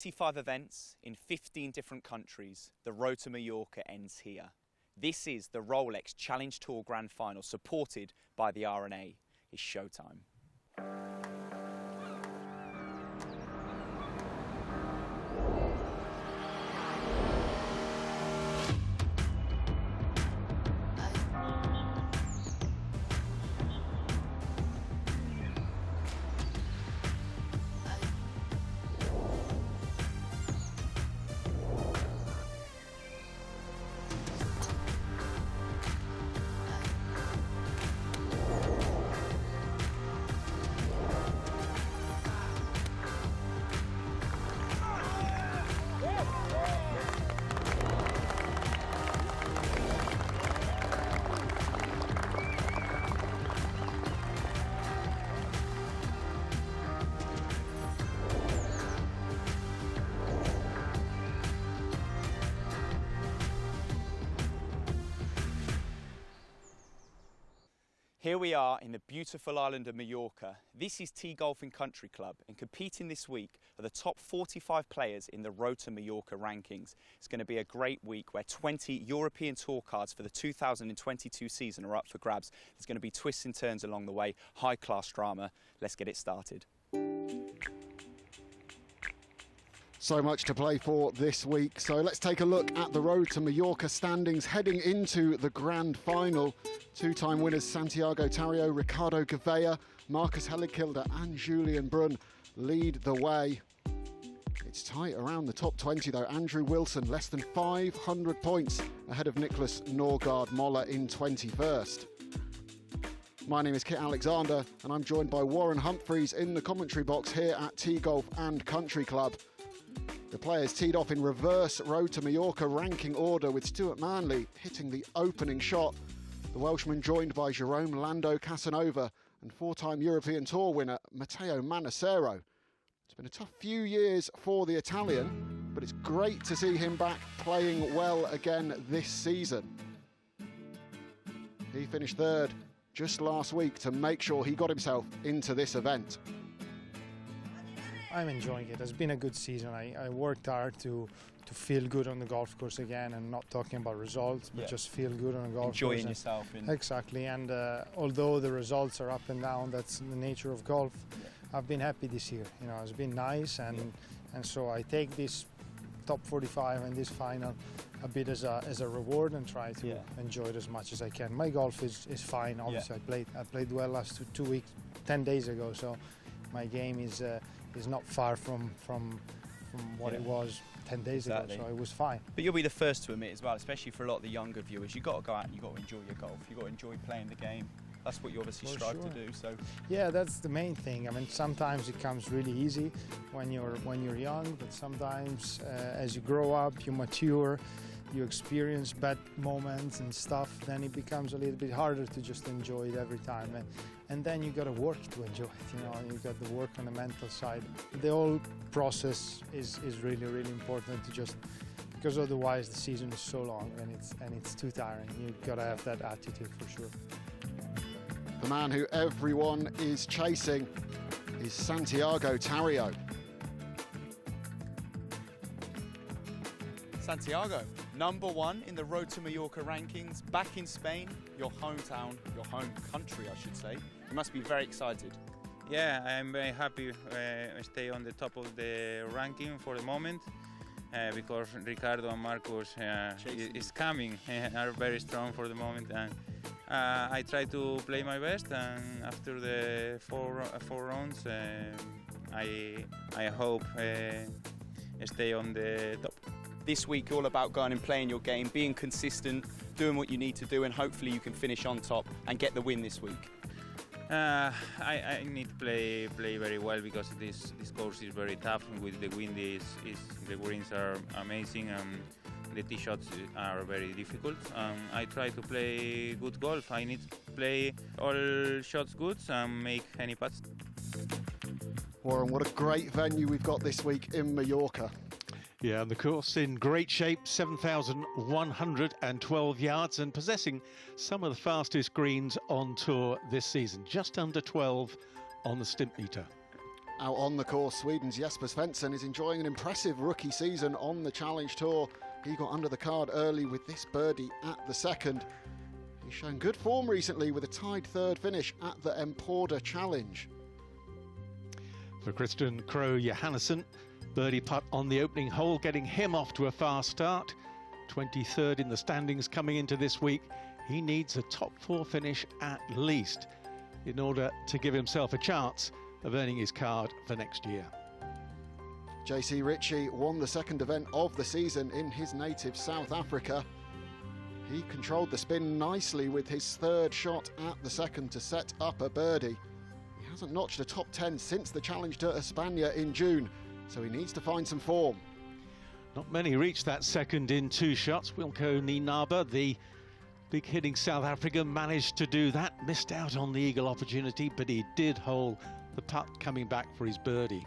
45 events in 15 different countries, the road to Mallorca ends here. This is the Rolex Challenge Tour Grand Final, supported by the R&A. It's showtime. Here we are in the beautiful island of Mallorca. This is Tee Golfing Country Club, and competing this week are the top 45 players in the Road to Mallorca rankings. It's going to be a great week where 20 European Tour cards for the 2022 season are up for grabs. There's going to be twists and turns along the way, high-class drama. Let's get it started. So much to play for this week, so let's take a look at the Road to Mallorca standings heading into the grand final. Two-time winners Santiago Tarrio, Ricardo Gouveia, Marcus Helligkilde and Julian Brun lead the way. It's tight around the top 20 though. Andrew Wilson less than 500 points ahead of Nicholas Norgard Moller in 21st. My name is Kit Alexander and I'm joined by Warren Humphreys in the commentary box here at Tee Golf and Country Club. The players teed off in reverse Road to Mallorca ranking order, with Stuart Manley hitting the opening shot. The Welshman joined by Jerome Lando Casanova and four-time European Tour winner Matteo Manassero. It's been a tough few years for the Italian, but it's great to see him back playing well again this season. He finished third just last week to make sure he got himself into this event. I'm enjoying it. It's been a good season. I worked hard to feel good on the golf course again, and not talking about results, but just feel good on the golf course. Enjoying yourself. Exactly, and although the results are up and down, that's the nature of golf. I've been happy this year. You know, it's been nice, and so I take this top 45 and this final a bit as a reward, and try to enjoy it as much as I can. My golf is fine. Obviously, I played well last 2 weeks, 10 days ago, so my game is not far from what it was 10 days ago, so it was fine. But you'll be the first to admit as well, especially for a lot of the younger viewers, you've got to go out and you've got to enjoy your golf, you've got to enjoy playing the game. That's what you obviously strive to do. So yeah, that's the main thing. I mean, sometimes it comes really easy when you're young, but sometimes as you grow up, you mature, you experience bad moments and stuff, then it becomes a little bit harder to just enjoy it every time. And then you got to work to enjoy it, you know, you got to work on the mental side. The whole process is really, really important, to just, because otherwise the season is so long and it's too tiring. You've got to have that attitude for sure. The man who everyone is chasing is Santiago Tarrio. Santiago, #1 in the Road to Mallorca rankings, back in Spain, your hometown, your home country, I should say. You must be very excited. Yeah, I'm very happy to stay on the top of the ranking for the moment, because Ricardo and Marcus is coming, are very strong for the moment, and I try to play my best, and after the four rounds, I hope stay on the top. This week all about going and playing your game, being consistent, doing what you need to do, and hopefully you can finish on top and get the win this week. I need to play very well, because this course is very tough. With the wind, the greens are amazing, and the tee shots are very difficult. I try to play good golf. I need to play all shots good and make any putts. Warren, what a great venue we've got this week in Mallorca. Yeah, and the course in great shape, 7,112 yards, and possessing some of the fastest greens on tour this season, just under 12 on the Stimpmeter. Out on the course, Sweden's Jesper Svensson is enjoying an impressive rookie season on the Challenge Tour. He got under the card early with this birdie at the second. He's shown good form recently with a tied third finish at the Emporda Challenge. For Christian Krogh Johannesson, birdie putt on the opening hole, getting him off to a fast start. 23rd in the standings coming into this week. He needs a top 4 finish at least in order to give himself a chance of earning his card for next year. JC Ritchie won the second event of the season in his native South Africa. He controlled the spin nicely with his third shot at the second to set up a birdie. He hasn't notched a top 10 since the Challenge to España in June, so he needs to find some form. Not many reached that second in 2 shots. Wilco Nienaber, the big hitting South African, managed to do that. Missed out on the eagle opportunity, but he did hold the putt coming back for his birdie.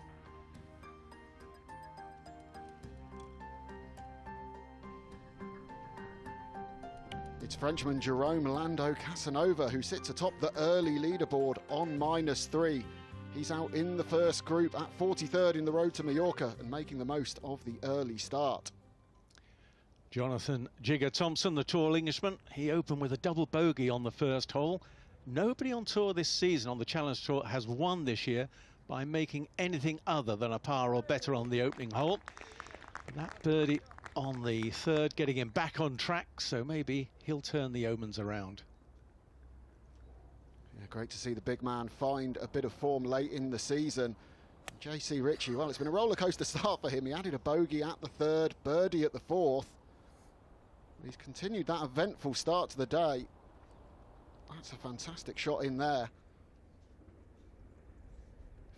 It's Frenchman Jerome Lando Casanova who sits atop the early leaderboard on -3. He's out in the first group at 43rd in the road to Mallorca and making the most of the early start. Jonathan Jigger Thompson, the tall Englishman, he opened with a double bogey on the first hole. Nobody on tour this season, on the Challenge Tour, has won this year by making anything other than a par or better on the opening hole. That birdie on the third getting him back on track, so maybe he'll turn the omens around. Yeah, great to see the big man find a bit of form late in the season. JC Ritchie, well, it's been a roller coaster start for him. He added a bogey at the third, birdie at the fourth. He's continued that eventful start to the day. That's a fantastic shot in there.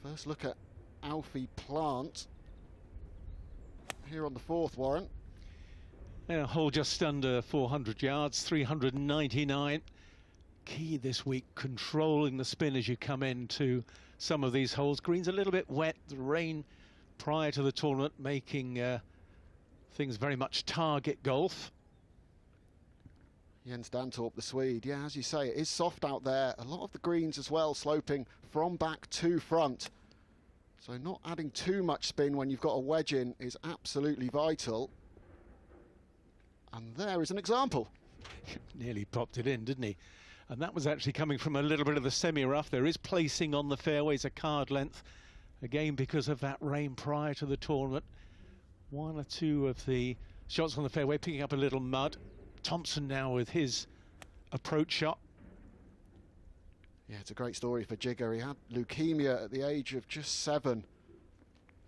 First look at Alfie Plant here on the fourth, Warren. Yeah, hole just under 400 yards, 399. Key this week, controlling the spin as you come into some of these holes. Green's a little bit wet, the rain prior to the tournament making things very much target golf. Jens Dantorp, the Swede. Yeah, as you say, it is soft out there. A lot of the greens as well, sloping from back to front. So not adding too much spin when you've got a wedge in is absolutely vital. And there is an example. Nearly popped it in, didn't he? And that was actually coming from a little bit of the semi-rough. There is placing on the fairways, a card length. Again, because of that rain prior to the tournament. 1 or 2 of the shots on the fairway picking up a little mud. Thompson now with his approach shot. Yeah, it's a great story for Jigger. He had leukemia at the age of just 7.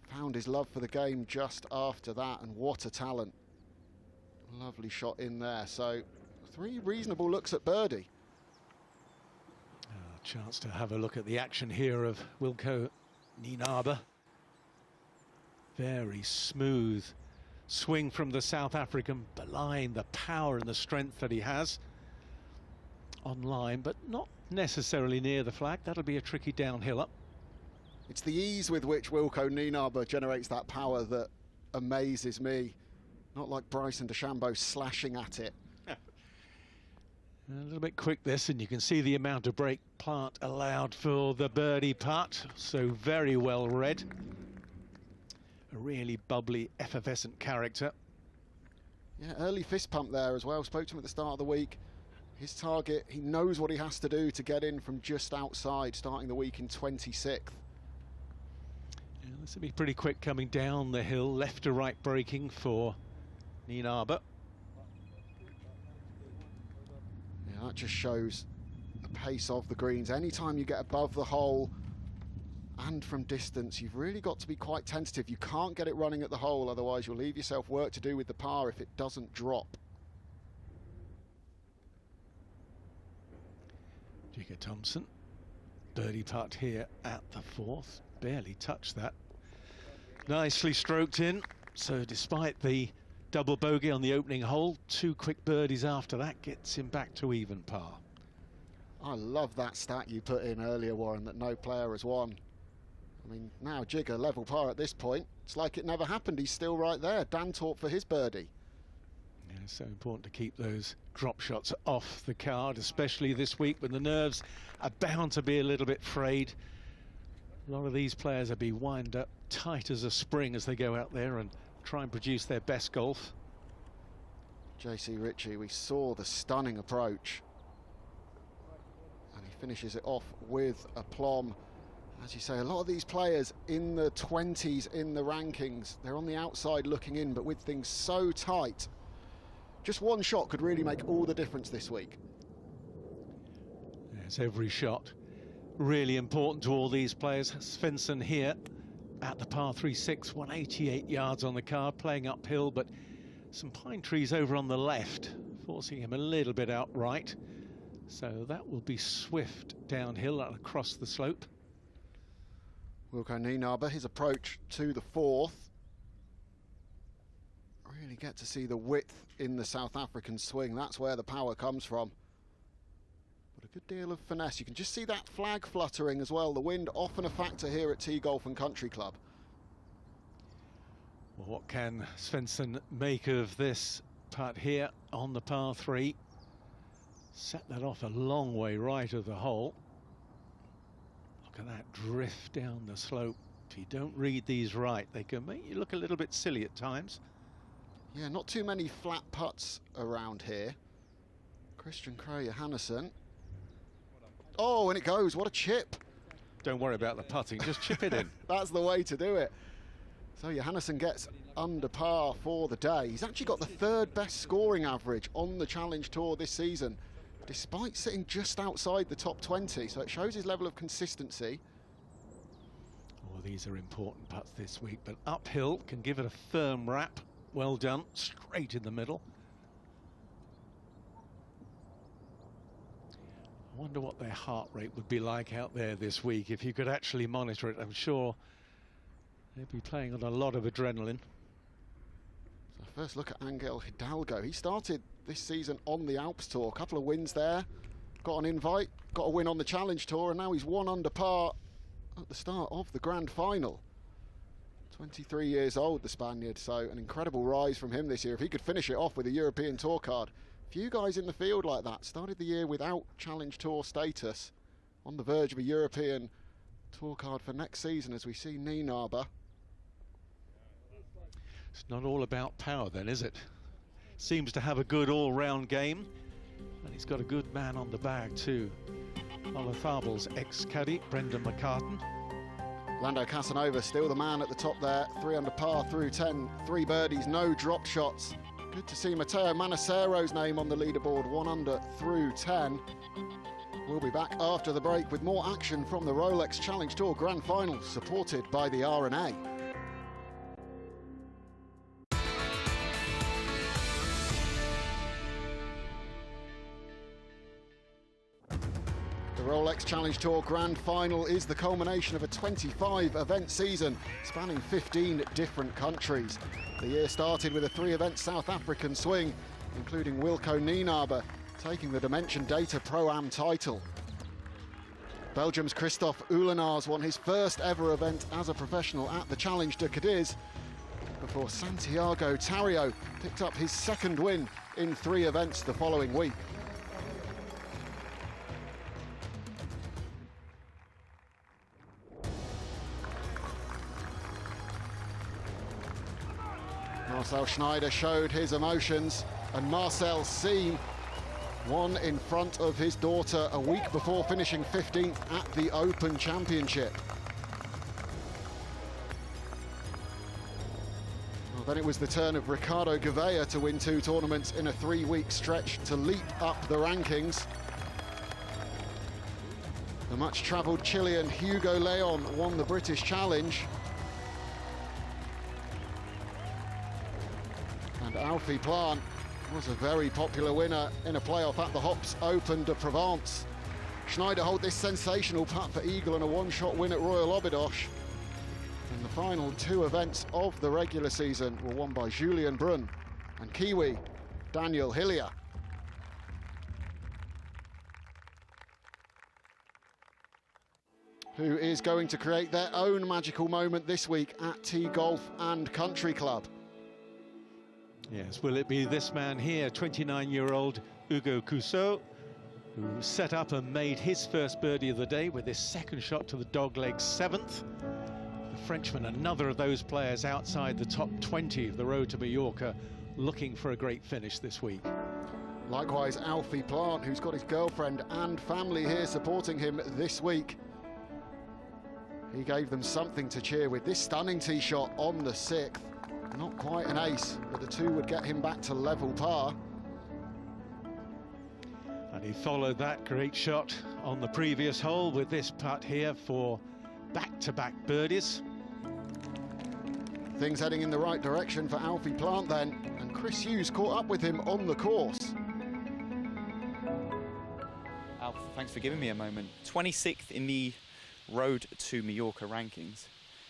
Found his love for the game just after that, and what a talent. Lovely shot in there. So 3 reasonable looks at birdie. A chance to have a look at the action here of Wilco Nienaber. Very smooth swing from the South African, belying the power and the strength that he has on line, but not necessarily near the flag. That'll be a tricky downhill up. It's the ease with which Wilco Nienaber generates that power that amazes me. Not like Bryson DeChambeau slashing at it. A little bit quick this, and you can see the amount of break Plant allowed for the birdie putt. So very well read. A really bubbly, effervescent character. Yeah, early fist pump there as well. Spoke to him at the start of the week. His target, he knows what he has to do to get in from just outside, starting the week in 26th. Yeah, this will be pretty quick coming down the hill, left to right braking for Nienaber. Yeah, that just shows the pace of the greens. Anytime you get above the hole and from distance, you've really got to be quite tentative. You can't get it running at the hole, otherwise you'll leave yourself work to do with the par if it doesn't drop. Jigger Thompson, birdie putt here at the fourth, barely touched that. Nicely stroked in, so despite the double bogey on the opening hole, 2 quick birdies after that gets him back to even par. I love that stat you put in earlier, Warren, that no player has won. I mean, now Jigger level par at this point. It's like it never happened. He's still right there. Dantorp for his birdie. Yeah, it's so important to keep those drop shots off the card, especially this week when the nerves are bound to be a little bit frayed. A lot of these players will be wind up tight as a spring as they go out there and try and produce their best golf. JC Ritchie, we saw the stunning approach. And he finishes it off with aplomb. As you say, a lot of these players in the 20s in the rankings, they're on the outside looking in, but with things so tight, just one shot could really make all the difference this week. Yes, every shot really important to all these players. Svensson here at the par 3-6, 188 yards on the card, playing uphill, but some pine trees over on the left, forcing him a little bit outright. So that will be swift downhill and across the slope. Wilco Nienaber, his approach to the fourth. Really get to see the width in the South African swing. That's where the power comes from. But a good deal of finesse. You can just see that flag fluttering as well. The wind often a factor here at Tee Golf and Country Club. Well, what can Svensson make of this putt here on the par 3? Set that off a long way right of the hole. Look at that drift down the slope. If you don't read these right, they can make you look a little bit silly at times. Yeah, not too many flat putts around here. Christian Krøyer Johannesson. Oh, and it goes. What a chip. Don't worry about the putting, just chip it in. That's the way to do it. So Johannesson gets under par for the day. He's actually got the third best scoring average on the Challenge Tour this season, despite sitting just outside the top 20. So it shows his level of consistency. Oh, these are important putts this week, but uphill can give it a firm wrap. Well done, straight in the middle. I wonder what their heart rate would be like out there this week if you could actually monitor it. I'm sure they'd be playing on a lot of adrenaline. So first look at Angel Hidalgo. He started this season on the Alps Tour. A couple of wins there. Got an invite, got a win on the Challenge Tour, and now he's 1 under par at the start of the Grand Final. 23 years old, the Spaniard, so an incredible rise from him this year. If he could finish it off with a European Tour card. Few guys in the field like that. Started the year without Challenge Tour status, on the verge of a European Tour card for next season as we see Nienaber. It's not all about power then, is it? Seems to have a good all-round game, and he's got a good man on the bag too. Olafabel's ex-caddy, Brendan McCartan. Lando Casanova still the man at the top there, 3 under par through 10, 3 birdies, no drop shots. Good to see Matteo Manasero's name on the leaderboard, 1 under through 10. We'll be back after the break with more action from the Rolex Challenge Tour Grand Final, supported by the R&A. The Rolex Challenge Tour Grand Final is the culmination of a 25-event season spanning 15 different countries. The year started with a 3-event South African swing, including Wilco Nienaber taking the Dimension Data Pro-Am title. Belgium's Christophe Oulenaars won his first ever event as a professional at the Challenge de Cadiz, before Santiago Tarrio picked up his second win in 3 events the following week. Marcel Schneider showed his emotions, and Marcel Siem won in front of his daughter a week before finishing 15th at the Open Championship. Well, then it was the turn of Ricardo Gouveia to win 2 tournaments in a 3-week stretch to leap up the rankings. The much-travelled Chilean Hugo Leon won the British Challenge. And Alfie Plant was a very popular winner in a playoff at the Hops Open de Provence. Schneider hold this sensational putt for eagle and a 1-shot win at Royal Obidosh. And the final 2 events of the regular season were won by Julien Brun and Kiwi Daniel Hillier. Who is going to create their own magical moment this week at Tee Golf and Country Club. Yes, will it be this man here, 29-year-old Hugo Cousseau, who set up and made his first birdie of the day with his second shot to the dogleg 7th. The Frenchman, another of those players outside the top 20 of the road to Mallorca, looking for a great finish this week. Likewise, Alfie Plant, who's got his girlfriend and family here supporting him this week. He gave them something to cheer with. This stunning tee shot on the 6th. Not quite an ace, but the 2 would get him back to level par. And he followed that great shot on the previous hole with this putt here for back-to-back birdies. Things heading in the right direction for Alfie Plant then, and Chris Hughes caught up with him on the course. Alf, thanks for giving me a moment. 26th in the road to Mallorca rankings.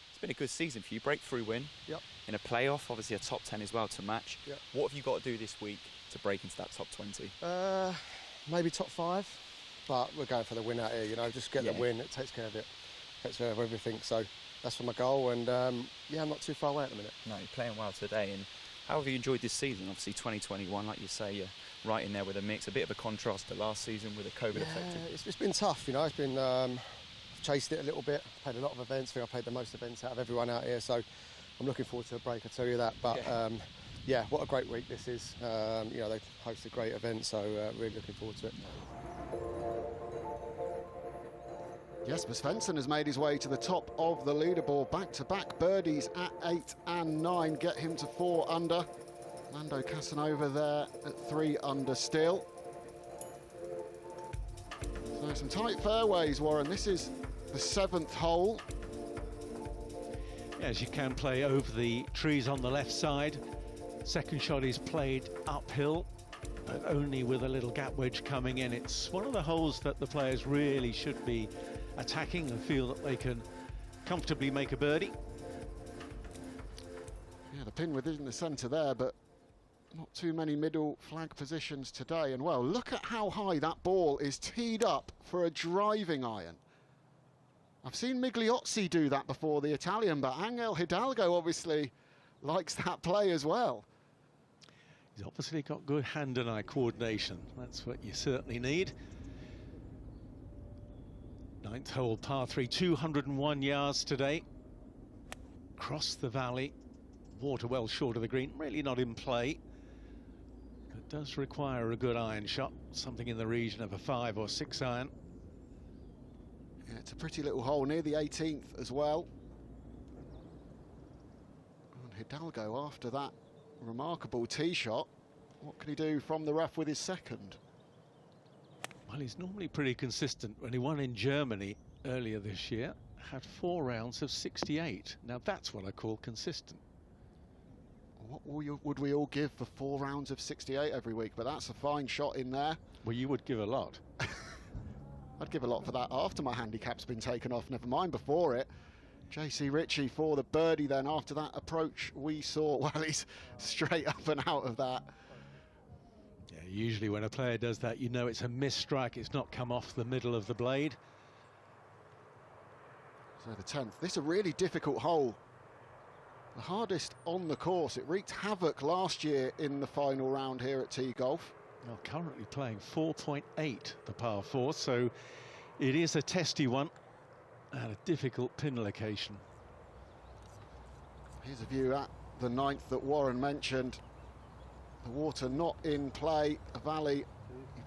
It's been a good season for you. Breakthrough win. Yep. In a playoff, obviously a top 10 as well to match. Yep. What have you got to do this week to break into that top 20? Maybe top 5, but we're going for the win out here, you know, just get the win, it takes care of it, takes care of everything, so that's for my goal, and yeah, I'm not too far away at the minute. No, you're playing well today, and how have you enjoyed this season? Obviously 2021, like you say, you're right in there with a mix, a bit of a contrast to last season with the COVID affected. It's been tough, you know, it's been, I've chased it a little bit, played a lot of events, I think I played the most events out of everyone out here, so I'm looking forward to a break, I tell you that, but yeah, what a great week this is. You know, they host a great event, so really looking forward to it. Jesper Svensson has made his way to the top of the leaderboard. Back-to-back birdies at 8 and 9 get him to 4 under. Lando Casanova there at 3 under still. So some tight fairways, Warren. This is the 7th hole. As you can play over the trees on the left side. Second shot is played uphill, but only with a little gap wedge coming in. It's one of the holes that the players really should be attacking and feel that they can comfortably make a birdie. Yeah, the pin within the centre there, but not too many middle flag positions today. And well, look at how high that ball is teed up for a driving iron. I've seen Migliozzi do that before, the Italian, but Angel Hidalgo obviously likes that play as well. He's obviously got good hand and eye coordination. That's what you certainly need. 9th hole, par 3, 201 yards today. Across the valley, water well short of the green, really not in play. But does require a good iron shot, something in the region of a 5 or 6 iron. Yeah, it's a pretty little hole near the 18th as well. And Hidalgo, after that remarkable tee shot, what can he do from the rough with his second? Well, he's normally pretty consistent. When he won in Germany earlier this year, had 4 rounds of 68. Now that's what I call consistent. What would we all give for 4 rounds of 68 every week? But that's a fine shot in there. Well, you would give a lot. I'd give a lot for that after my handicap's been taken off, never mind before it. JC Ritchie for the birdie then after that approach we saw. Well, he's straight up and out of that. Yeah, usually when a player does that, you know it's a missed strike. It's not come off the middle of the blade. So the 10th. This is a really difficult hole. The hardest on the course. It wreaked havoc last year in the final round here at Tee Golf. Well, currently playing 4.8, the par 4, so it is a testy one and a difficult pin location. Here's a view at the 9th that Warren mentioned. The water not in play, a valley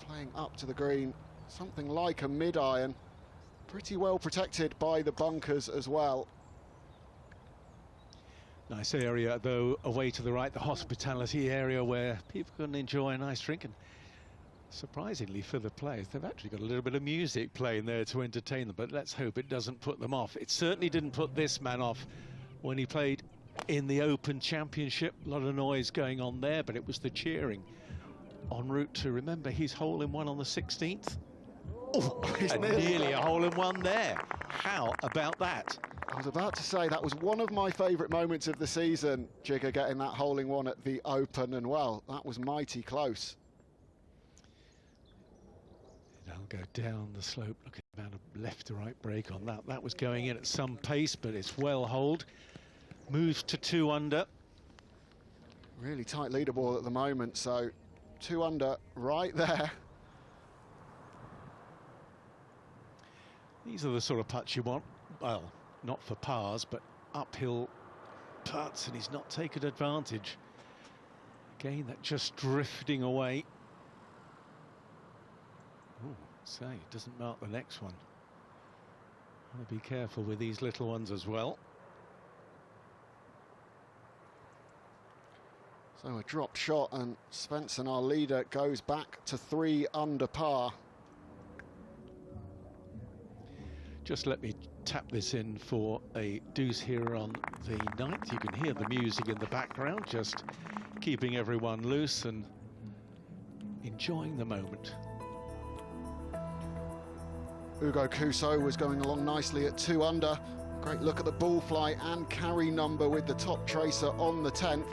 playing up to the green, something like a mid-iron. Pretty well protected by the bunkers as well. Nice area, though, away to the right, the hospitality area where people can enjoy a nice drink. And surprisingly for the players, they've actually got a little bit of music playing there to entertain them, but let's hope it doesn't put them off. It certainly didn't put this man off when he played in the Open Championship. A lot of noise going on there, but it was the cheering en route to, remember, his hole-in-one on the 16th. Oh, and nearly a hole-in-one there. How about that? I was about to say that was one of my favourite moments of the season, Jigger getting that hole-in-one at the Open, and well, that was mighty close. I'll go down the slope, looking about a left to right break on that. That was going in at some pace, but it's well holed. Moves to 2 under. Really tight leaderboard at the moment, so 2 under right there. These are the sort of putts you want. Well, not for pars, but uphill putts, and he's not taken advantage. Again, that just drifting away. Oh, say, it doesn't mark the next one. Want to be careful with these little ones as well. So a dropped shot, and Svensson, our leader, goes back to 3 under par. Just let me tap this in for a deuce here on the 9th. You can hear the music in the background, just keeping everyone loose and enjoying the moment. Ugo Kuso was going along nicely at 2 under. Great look at the ball flight and carry number with the top tracer on the 10th.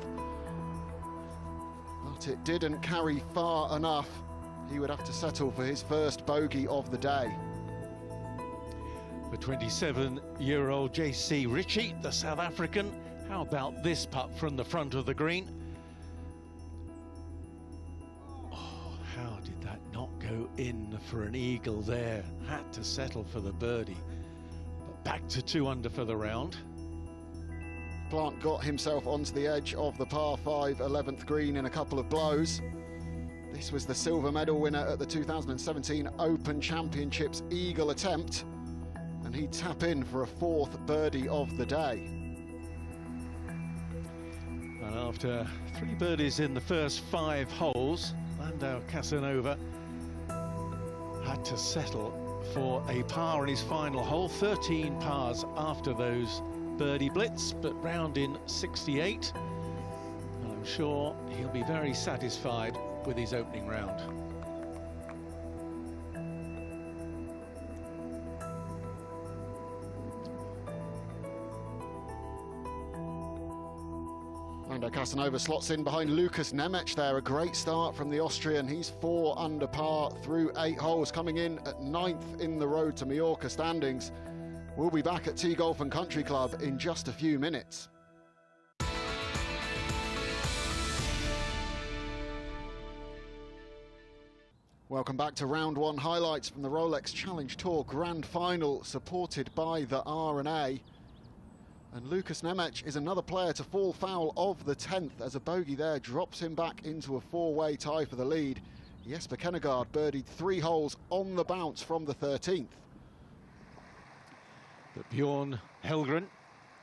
But it didn't carry far enough. He would have to settle for his first bogey of the day. The 27-year-old JC Ritchie, the South African. How about this putt from the front of the green? Oh, how did that not go in for an eagle there? Had to settle for the birdie. But back to 2 under for the round. Plant got himself onto the edge of the par 5 11th green in a couple of blows. This was the silver medal winner at the 2017 Open Championships eagle attempt, and he'd tap in for a 4th birdie of the day. And after 3 birdies in the first 5 holes, Landau Casanova had to settle for a par in his final hole. 13 pars after those birdie blitz, but round in 68. And I'm sure he'll be very satisfied with his opening round. Landau Casanova slots in behind Lukas Nemec there. A great start from the Austrian. He's 4 under par through 8 holes, coming in at 9th in the Road to Mallorca standings. We'll be back at Tee Golf and Country Club in just a few minutes. Welcome back to round 1 highlights from the Rolex Challenge Tour Grand Final, supported by the R&A. And Lukas Nemec is another player to fall foul of the 10th, as a bogey there drops him back into a 4-way tie for the lead. Jesper Kennegaard birdied 3 holes on the bounce from the 13th. But Bjorn Helgren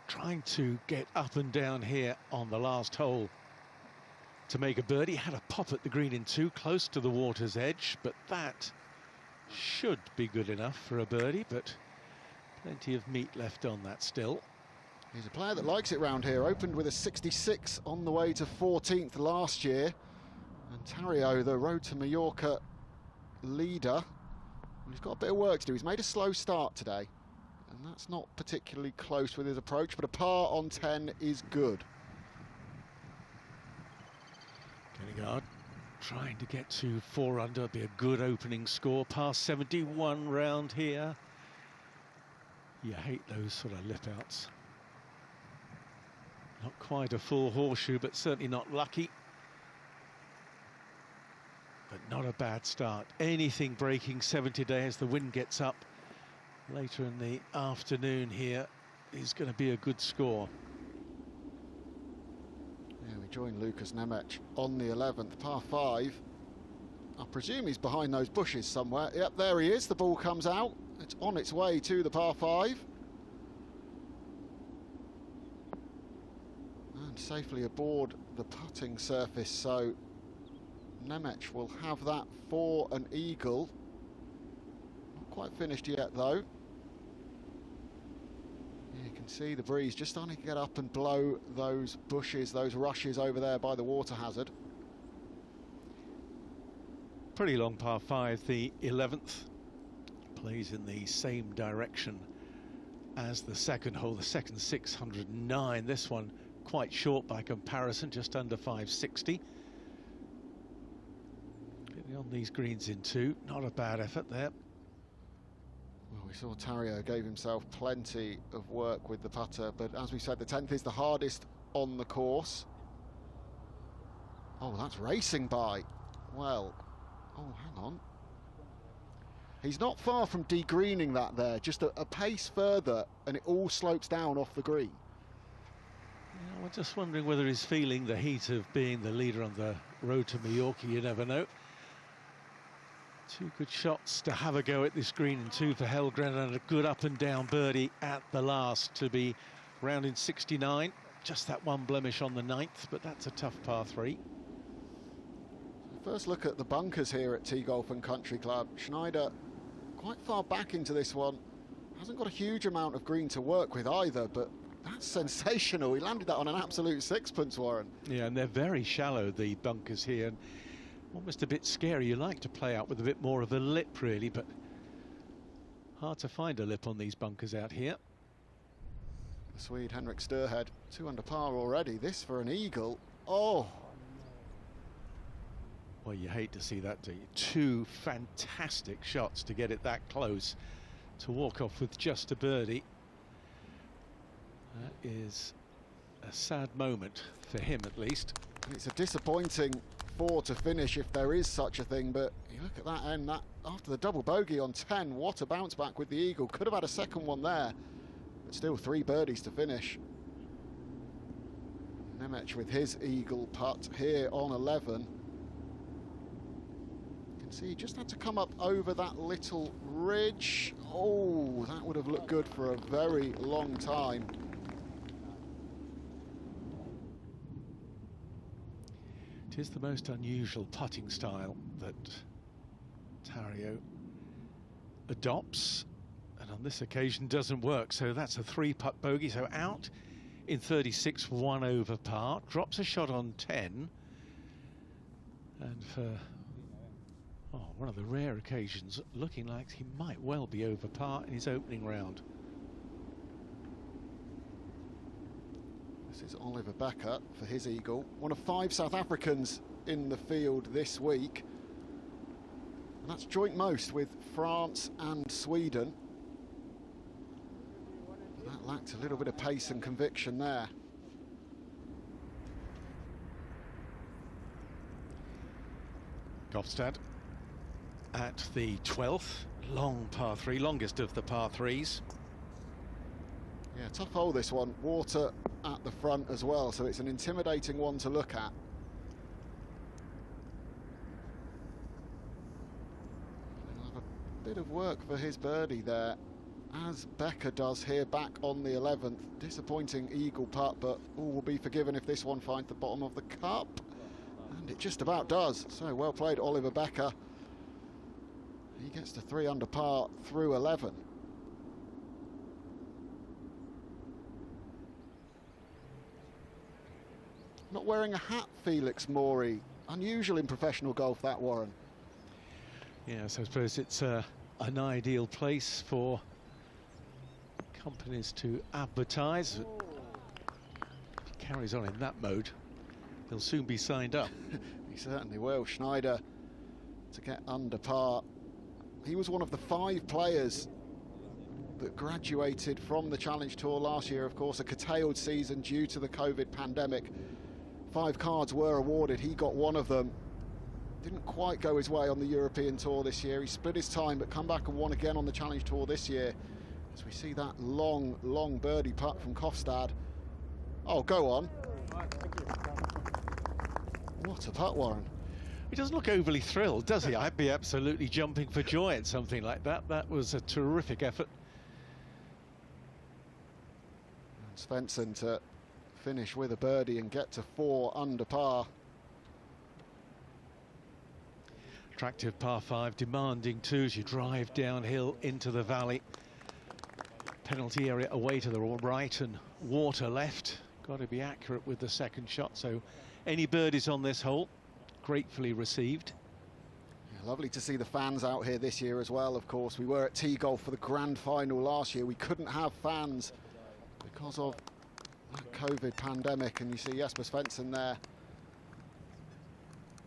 trying to get up and down here on the last hole to make a birdie. Had a pop at the green in 2, close to the water's edge, but that should be good enough for a birdie, but plenty of meat left on that still. He's a player that likes it round here. Opened with a 66 on the way to 14th last year. And Tario, the Road to Mallorca leader, well, he's got a bit of work to do. He's made a slow start today, and that's not particularly close with his approach, but a par on 10 is good. Kennegaard trying to get to 4 under, be a good opening score. Par 71 round here. You hate those sort of lip outs. Not quite a full horseshoe, but certainly not lucky. But not a bad start. Anything breaking 70 today as the wind gets up later in the afternoon here is going to be a good score. Yeah, we join Lukas Nemec on the 11th, par 5. I presume he's behind those bushes somewhere. Yep, there he is. The ball comes out. It's on its way to the par 5. And safely aboard the putting surface, so Nemec will have that for an eagle. Not quite finished yet, though. Yeah, you can see the breeze just starting to get up and blow those bushes, those rushes over there by the water hazard. Pretty long par 5, the 11th. Plays in the same direction as the second hole, the second 609. This one quite short by comparison, just under 560. Getting on these greens in 2, not a bad effort there. Well, we saw Tario gave himself plenty of work with the putter, but as we said, the 10th is the hardest on the course. Oh, that's racing by. Well, oh, hang on. He's not far from degreening that there, just a pace further, and it all slopes down off the green. Yeah, we're just wondering whether he's feeling the heat of being the leader on the road to Mallorca. You never know. 2 good shots to have a go at this green, and 2 for Helgren, and a good up and down birdie at the last to be round in 69. Just that one blemish on the 9th, but that's a tough par 3. First look at the bunkers here at Tee Golf and Country Club. Schneider quite far back into this one. Hasn't got a huge amount of green to work with either, but that's sensational. He landed that on an absolute sixpence, Warren. Yeah, and they're very shallow, the bunkers here, and almost a bit scary. You like to play out with a bit more of a lip, really, but hard to find a lip on these bunkers out here. The Swede Henrik Sturhead, 2 under par already. This for an eagle. Oh! Well, you hate to see that, do you? 2 fantastic shots to get it that close, to walk off with just a birdie. That is a sad moment for him, at least. It's a disappointing 4 to finish, if there is such a thing, but you look at that end, that after the double bogey on 10, what a bounce back with the eagle. Could have had a second one there, but still 3 birdies to finish. Nemec with his eagle putt here on 11. See, he just had to come up over that little ridge. Oh, that would have looked good for a very long time. It is the most unusual putting style that Tario adopts, and on this occasion doesn't work. So that's a 3-putt bogey, so out in 36, 1 over par, drops a shot on 10, and for one of the rare occasions, looking like he might well be over par in his opening round. This is Oliver Becker for his eagle. One of 5 South Africans in the field this week. And that's joint most with France and Sweden. But that lacked a little bit of pace and conviction there. Gofstad at the 12th, long par 3, longest of the par 3s. Yeah, tough hole this one. Water at the front as well, so it's an intimidating one to look at. He'll have a bit of work for his birdie there, as Becker does here back on the 11th. Disappointing eagle putt, but all will be forgiven if this one finds the bottom of the cup. And it just about does. So well played, Oliver Becker. He gets to 3 under par through 11. Not wearing a hat, Felix Morey. Unusual in professional golf, that, Warren. Yes, I suppose it's an ideal place for companies to advertise. If he carries on in that mode, he'll soon be signed up. He certainly will. Schneider to get under par. He was one of the 5 players that graduated from the Challenge Tour last year. Of course, a curtailed season due to the COVID pandemic. 5 cards were awarded. He got one of them. Didn't quite go his way on the European Tour this year. He split his time, but come back and won again on the Challenge Tour this year. As we see that long, long birdie putt from Kofstad. Oh, go on. What a putt, Warren. He doesn't look overly thrilled, does he? I'd be absolutely jumping for joy at something like that. That was a terrific effort. And Svensson to finish with a birdie and get to 4 under par. Attractive par 5, demanding too as you drive downhill into the valley. Penalty area away to the right and water left. Got to be accurate with the second shot, so any birdies on this hole, gratefully received. Yeah, lovely to see the fans out here this year as well, of course. We were at Tee Golf for the grand final last year. We couldn't have fans because of the COVID pandemic, and you see Jesper Svensson there.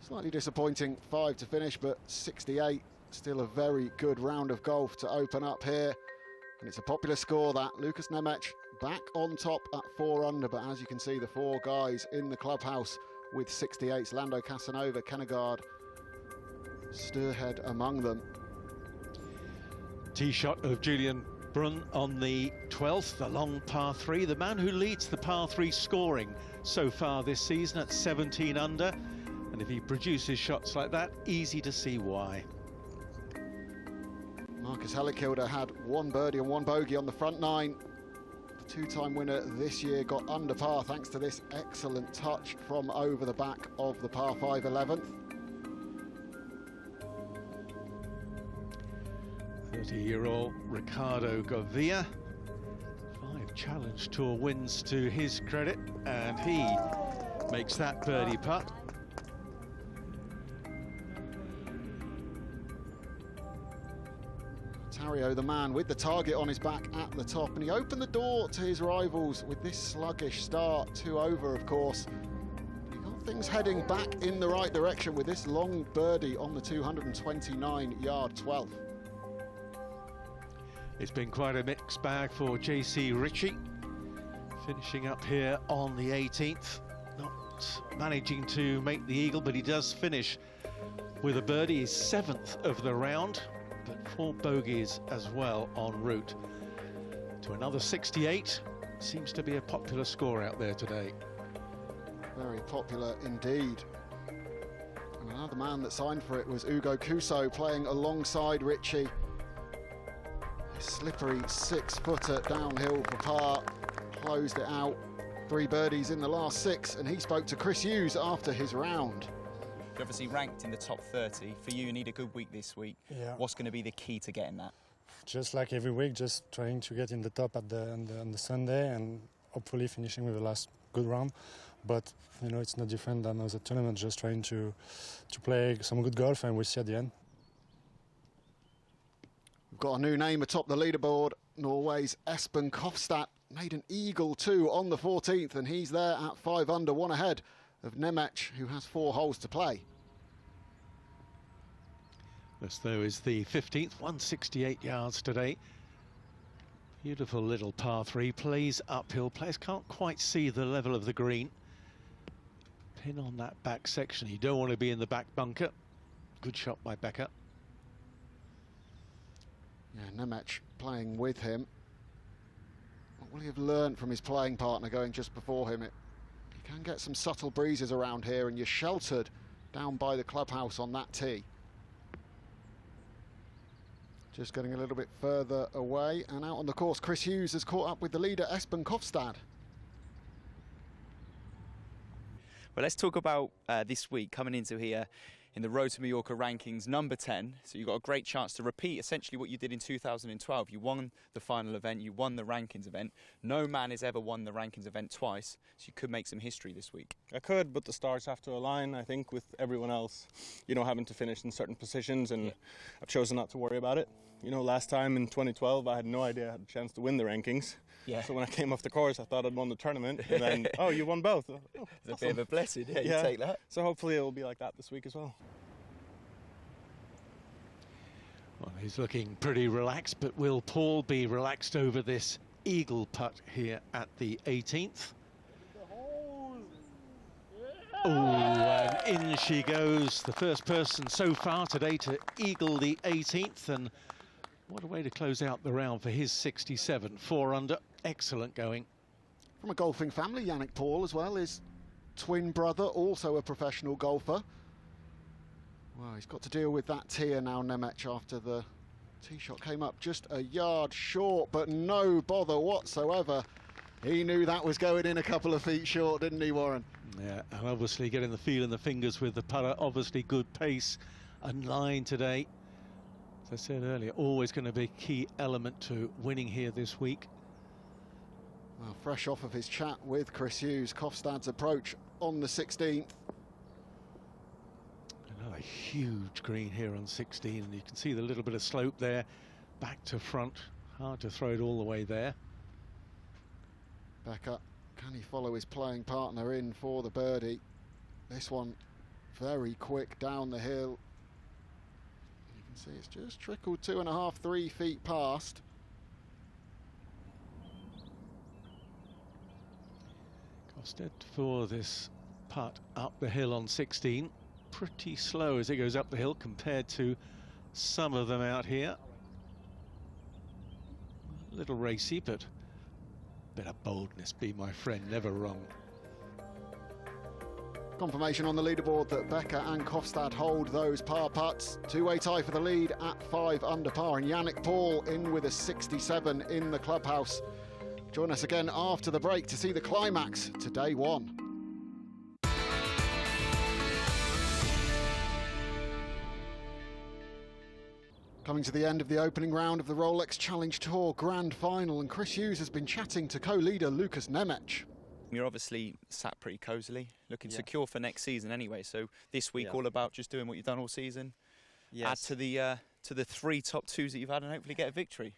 Slightly disappointing 5 to finish, but 68, still a very good round of golf to open up here. And it's a popular score, that. Lucas Nemec back on top at 4 under, but as you can see, the 4 guys in the clubhouse with 68s. Lando Casanova, Kennegaard, Sturhead among them. Tee shot of Julian Brun on the 12th, the long par 3, the man who leads the par 3 scoring so far this season at 17 under. And if he produces shots like that, easy to see why. Marcus Hellekelder had 1 birdie and 1 bogey on the front 9. The 2-time winner this year got under par thanks to this excellent touch from over the back of the par 5 11th. 30-year-old Ricardo Gavia, 5 Challenge Tour wins to his credit, and he makes that birdie putt. Tario, the man with the target on his back at the top, and he opened the door to his rivals with this sluggish start, 2 over of course. He got things heading back in the right direction with this long birdie on the 229-yard 12th. It's been quite a mixed bag for JC Ritchie, finishing up here on the 18th, not managing to make the eagle, but he does finish with a birdie, his 7th of the round, but 4 bogeys as well en route to another 68. Seems to be a popular score out there today. Very popular indeed. And another man that signed for it was Ugo Cuso, playing alongside Ritchie. A slippery 6-footer downhill for par, closed it out. 3 birdies in the last 6, and he spoke to Chris Hughes after his round. You're obviously ranked in the top 30. For you need a good week this week. Yeah. What's going to be the key to getting that? Just like every week, just trying to get in the top on the Sunday and hopefully finishing with the last good round. But you know, it's not different than other tournaments. Just trying to play some good golf, and we'll see at the end. We've got a new name atop the leaderboard. Norway's Espen Kofstad made an eagle 2 on the 14th, and he's there at 5 under, 1 ahead of Nemec, who has 4 holes to play. This, though, is the 15th, 168 yards today. Beautiful little par 3, plays uphill. Players can't quite see the level of the green. Pin on that back section. You don't want to be in the back bunker. Good shot by Becker. Yeah, Nemec playing with him. What will he have learned from his playing partner going just before him? You can get some subtle breezes around here, and you're sheltered down by the clubhouse on that tee. Just getting a little bit further away, and out on the course, Chris Hughes has caught up with the leader, Espen Kofstad. Well, let's talk about this week coming into here in the Road to Mallorca rankings, number 10. So you've got a great chance to repeat essentially what you did in 2012. You won the final event, you won the rankings event. No man has ever won the rankings event twice, so you could make some history this week. I could, but the stars have to align, I think, with everyone else, you know, having to finish in certain positions, and I've chosen not to worry about it. You know, last time in 2012, I had no idea I had a chance to win the rankings. Yeah. So when I came off the course, I thought I'd won the tournament, and then, oh, you won both. Oh, it's awesome. a bit of a blessing, yeah, you take that. So hopefully it'll be like that this week as well. Well, he's looking pretty relaxed, but will Paul be relaxed over this eagle putt here at the 18th? Oh, and in she goes, the first person so far today to eagle the 18th, and what a way to close out the round for his 67, 4 under, excellent going. From a golfing family, Yannick Paul as well, his twin brother, also a professional golfer. Well, he's got to deal with that tear now, Nemec, after the tee shot came up just a yard short, but no bother whatsoever. He knew that was going in a couple of feet short, didn't he, Warren? Yeah, and obviously getting the feel in the fingers with the putter, obviously good pace and line today. As I said earlier, always going to be a key element to winning here this week. Well, fresh off of his chat with Chris Hughes, Kofstad's approach on the 16th. Another huge green here on 16, and you can see the little bit of slope there, back to front. Hard to throw it all the way there. Back up. Can he follow his playing partner in for the birdie? This one very quick down the hill. You can see it's just trickled 2.5, 3 feet past. Kofstad for this putt up the hill on 16. Pretty slow as it goes up the hill compared to some of them out here. A little racy, but a bit of boldness, be my friend, never wrong. Confirmation on the leaderboard that Becker and Kofstad hold those par putts. Two-way tie for the lead at 5 under par, and Yannick Paul in with a 67 in the clubhouse. Join us again after the break to see the climax to day one. Coming to the end of the opening round of the Rolex Challenge Tour Grand Final, and Chris Hughes has been chatting to co-leader Lukas Nemec. You're obviously sat pretty cosily, looking secure for next season anyway. So this week all about just doing what you've done all season. Add to the 3 top 2s that you've had and hopefully get a victory.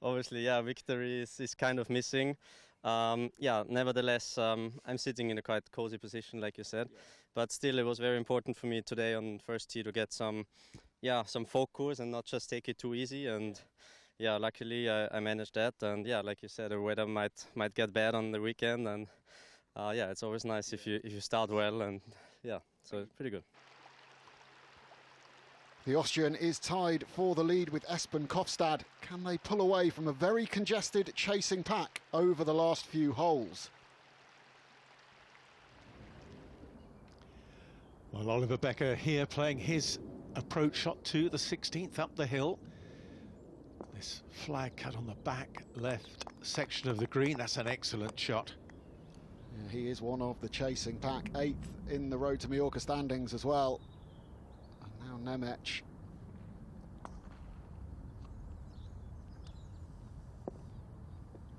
Obviously, yeah, victory is kind of missing. Nevertheless, I'm sitting in a quite cozy position, like you said. But still, it was very important for me today on first tee to get some focus and not just take it too easy. And yeah, luckily I managed that. And yeah, like you said, the weather might get bad on the weekend. And it's always nice if you start well. And yeah, so pretty good. The Austrian is tied for the lead with Espen Kofstad. Can they pull away from a very congested chasing pack over the last few holes? Well, Oliver Becker here playing his approach shot to the 16th up the hill. This flag cut on the back left section of the green, that's an excellent shot. Yeah, he is one of the chasing pack, 8th in the Road to Mallorca standings as well. And now Nemec.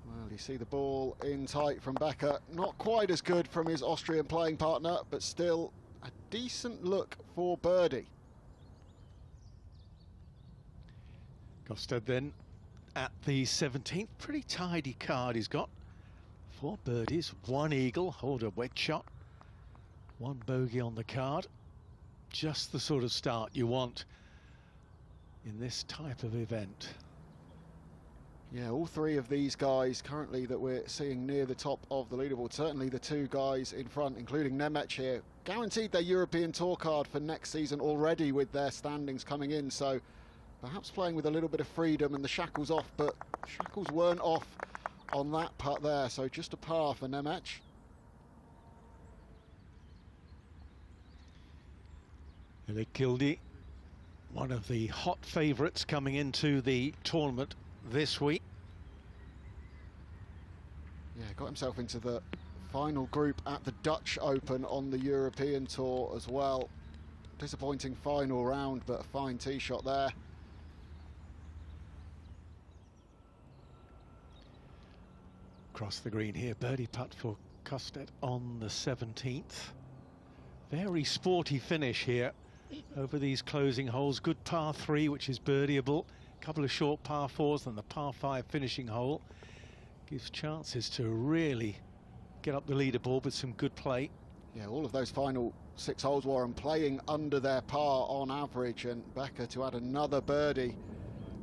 Well, you see the ball in tight from Becker. Not quite as good from his Austrian playing partner, but still a decent look for birdie. Kofstad then at the 17th, pretty tidy card he's got. 4 birdies, 1 eagle, hold a wedge shot, 1 bogey on the card. Just the sort of start you want in this type of event. Yeah, all 3 of these guys currently that we're seeing near the top of the leaderboard, certainly the 2 guys in front, including Nemec here, guaranteed their European Tour card for next season already with their standings coming in, so perhaps playing with a little bit of freedom and the shackles off, but shackles weren't off on that putt there, so just a par for Nemec. Gildy, one of the hot favourites coming into the tournament this week. Yeah, got himself into the final group at the Dutch Open on the European Tour as well. Disappointing final round, but a fine tee shot there. Across the green here, birdie putt for Kofstad on the 17th. Very sporty finish here over these closing holes. Good par 3, which is birdieable. A couple of short par 4s and the par 5 finishing hole. Gives chances to really get up the leaderboard with some good play. Yeah, all of those final 6 holes, Warren, playing under their par on average, and Becker to add another birdie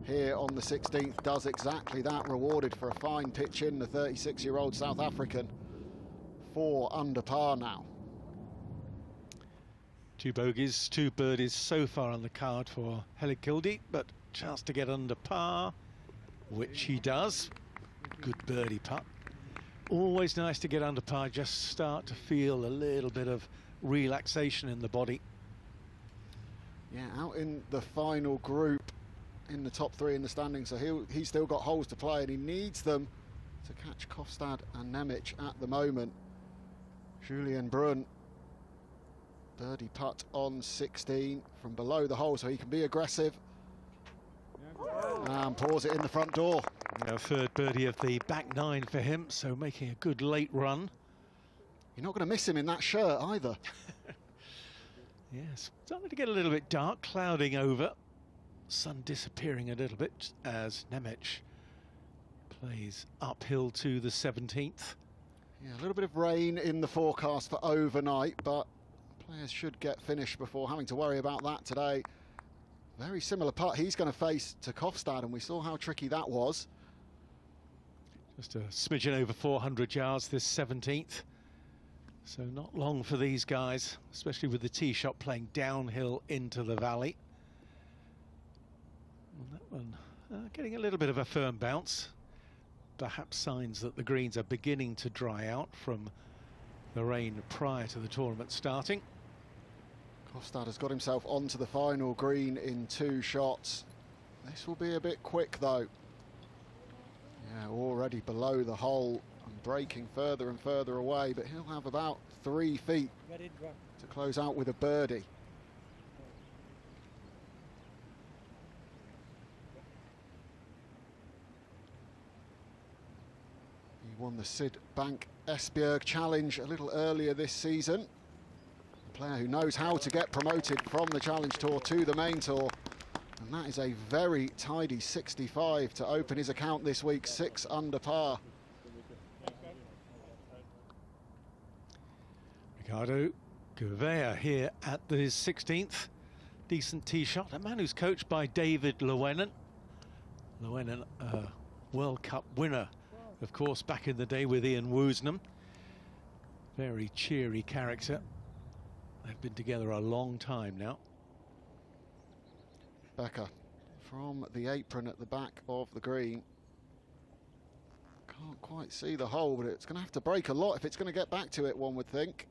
here on the 16th does exactly that, rewarded for a fine pitch in, the 36-year-old South African. 4 under par now. 2 bogeys, 2 birdies so far on the card for Gildy, but chance to get under par, which he does. Good birdie putt. Always nice to get under par, just start to feel a little bit of relaxation in the body. Yeah, out in the final group, in the top 3 in the standings, so he's still got holes to play, and he needs them to catch Kofstad and Nemec at the moment. Julian Brun, birdie putt on 16 from below the hole, so he can be aggressive. And pours it in the front door. A 3rd birdie of the back 9 for him, so making a good late run. You're not going to miss him in that shirt either. Yes, starting to get a little bit dark, clouding over. Sun disappearing a little bit as Nemec plays uphill to the 17th. Yeah, a little bit of rain in the forecast for overnight, but players should get finished before having to worry about that today. Very similar putt he's going to face to Kofstad, and we saw how tricky that was. Just a smidgen over 400 yards this 17th. So not long for these guys, especially with the tee shot playing downhill into the valley. And that one Getting a little bit of a firm bounce. Perhaps signs that the greens are beginning to dry out from the rain prior to the tournament starting. Kofstad has got himself onto the final green in 2 shots. This will be a bit quick though. Yeah, already below the hole and breaking further and further away, but he'll have about 3 feet to close out with a birdie. He won the Sid Bank Esbjerg Challenge a little earlier this season. A player who knows how to get promoted from the Challenge Tour to the main tour. And that is a very tidy 65 to open his account this week, 6 under par. Ricardo Gouveia here at his 16th. Decent tee shot. A man who's coached by David Llewellyn. Llewellyn, a World Cup winner, of course, back in the day with Ian Woosnam. Very cheery character. They've been together a long time now. Becker from the apron at the back of the green. Can't quite see the hole, but it's going to have to break a lot if it's going to get back to it, one would think.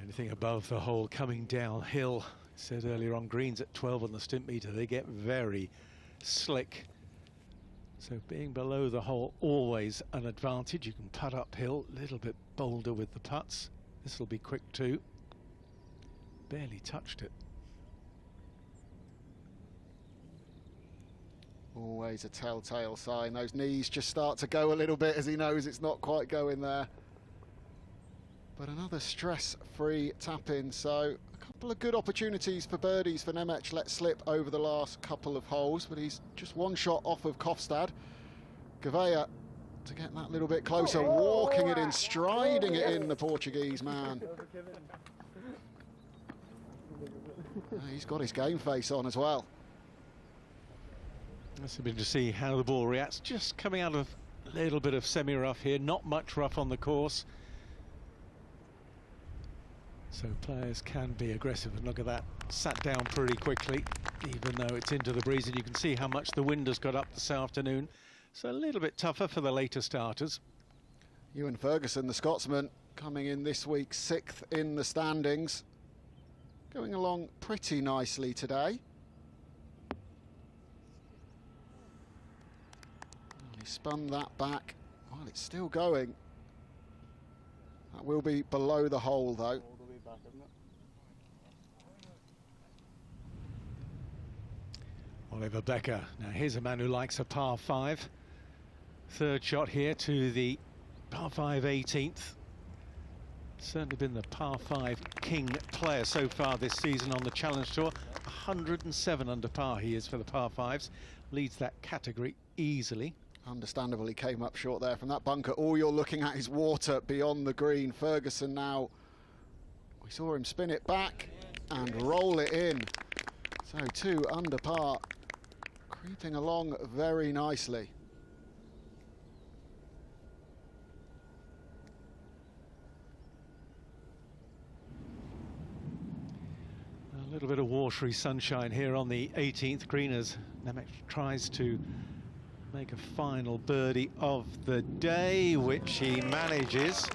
Anything above the hole coming downhill. Said earlier on, greens at 12 on the stimp meter, they get very slick. So being below the hole, always an advantage. You can putt uphill, a little bit bolder with the putts. This will be quick too. Barely touched it. Always a telltale sign. Those knees just start to go a little bit as he knows it's not quite going there. But another stress-free tap-in, so a couple of good opportunities for birdies for Nemec let slip over the last couple of holes, but he's just 1 shot off of Kofstad. Gouveia to get that little bit closer, walking it in, striding it in, the Portuguese man. He's got his game face on as well. It's been to see how the ball reacts. Just coming out of a little bit of semi-rough here, not much rough on the course. So players can be aggressive, and look at that, sat down pretty quickly, even though it's into the breeze, and you can see how much the wind has got up this afternoon. So a little bit tougher for the later starters. Ewan Ferguson, the Scotsman, coming in this week 6th in the standings. Going along pretty nicely today. He spun that back while it's still going. That will be below the hole though. Oliver Becker. Now here's a man who likes a par 5. 3rd shot here to the par 5 18th. Certainly been the par 5 king player so far this season on the Challenge Tour. 107 under par he is for the par 5s. Leads that category easily. Understandably came up short there from that bunker. All you're looking at is water beyond the green. Ferguson now, we saw him spin it back and roll it in. So 2 under par, creeping along very nicely. A little bit of watery sunshine here on the 18th green as Nemec tries to make a final birdie of the day, which he manages.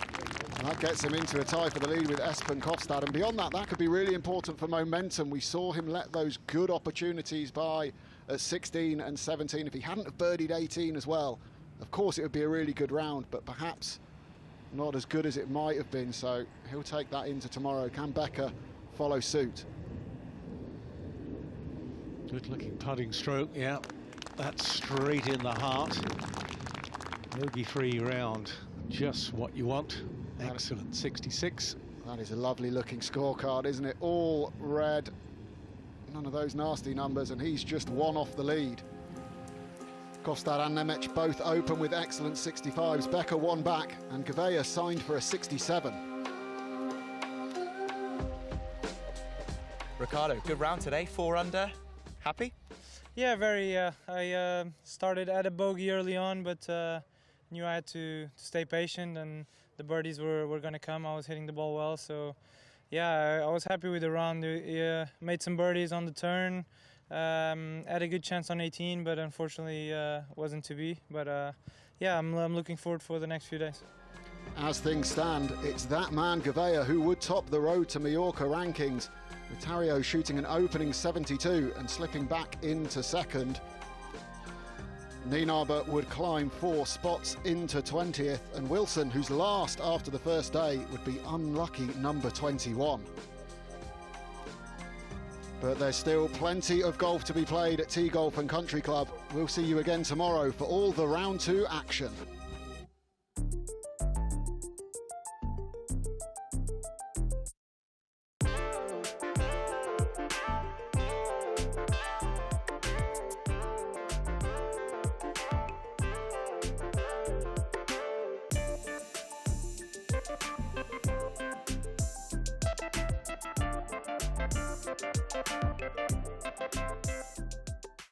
And that gets him into a tie for the lead with Espen Kofstad. And beyond that, that could be really important for momentum. We saw him let those good opportunities by at 16 and 17. If he hadn't have birdied 18 as well, of course it would be a really good round, but perhaps not as good as it might have been. So he'll take that into tomorrow. Can Becker follow suit? Good looking putting stroke, yeah. That's straight in the heart. Bogey-free round, just what you want. Excellent, 66. That is a lovely looking scorecard, isn't it? All red, none of those nasty numbers, and he's just 1 off the lead. Kofstad and Nemec both open with excellent 65s. Becker 1 back, and Gouveia signed for a 67. Ricardo, good round today, 4 under. Happy? Yeah, very. I started at a bogey early on, but knew I had to stay patient, and the birdies were going to come. I was hitting the ball well, so Yeah, I was happy with the round. Made some birdies on the turn. Had a good chance on 18, but unfortunately wasn't to be. But yeah, I'm looking forward for the next few days. As things stand, it's that man Gouveia who would top the Road to Mallorca rankings, with Tario shooting an opening 72 and slipping back into second. Nienaber would climb 4 spots into 20th, and Wilson, who's last after the first day, would be unlucky number 21. But there's still plenty of golf to be played at Tee Golf and Country Club. We'll see you again tomorrow for all the round 2 action.